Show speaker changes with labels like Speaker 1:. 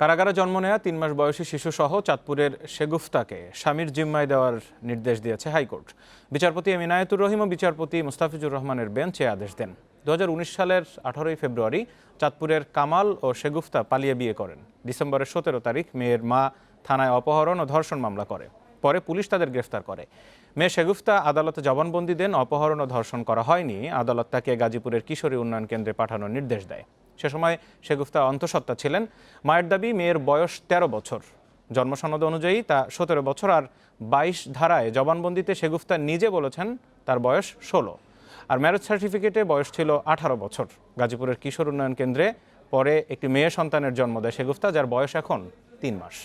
Speaker 1: কারাগারে জন্ম নেয়া ৩ মাস বয়সী শিশুসহ চাঁদপুরের শেগুফতাকে স্বামীর জিম্মায় দেওয়ার নির্দেশ দিয়েছে হাইকোর্ট। বিচারপতি এম ইনায়েতুর রহিম ও বিচারপতি মুস্তাফিজুর রহমানের বেঞ্চ এ আদেশ দেন। ২০১৯ সালের ১৮ ফেব্রুয়ারি চাঁদপুরের কামাল ও শেগুফতা পালিয়ে বিয়ে করেন। ডিসেম্বরের ১৭ তারিখ মেয়ের মা থানায় অপহরণ ও ধর্ষণ মামলা করে। পরে পুলিশ তাদের গ্রেফতার করে। মেয়ে শেগুফতা আদালতে জবানবন্দি দেন। অপহরণ ও ধর্ষণ করা হয়নি। আদালত তাকে গাজীপুরের কিশোরী উন্নয়ন কেন্দ্রে পাঠানোর নির্দেশ দেয়। সে সময় শেগুফতা অন্তঃসত্ত্বা ছিলেন। মায়ের দাবি, মেয়ের বয়স ১৩ বছর। জন্মসনদ অনুযায়ী তা ১৭ বছর। আর ২২ ধারায় জবানবন্দিতে শেগুফতা নিজে বলেছেন তার বয়স ১৬। আর ম্যারেজ সার্টিফিকেটে বয়স ছিল ১৮ বছর। গাজীপুরের কিশোর উন্নয়ন কেন্দ্রে পরে একটি মেয়ে সন্তানের জন্ম দেয় শেগুফতা, যার বয়স এখন ৩ মাস।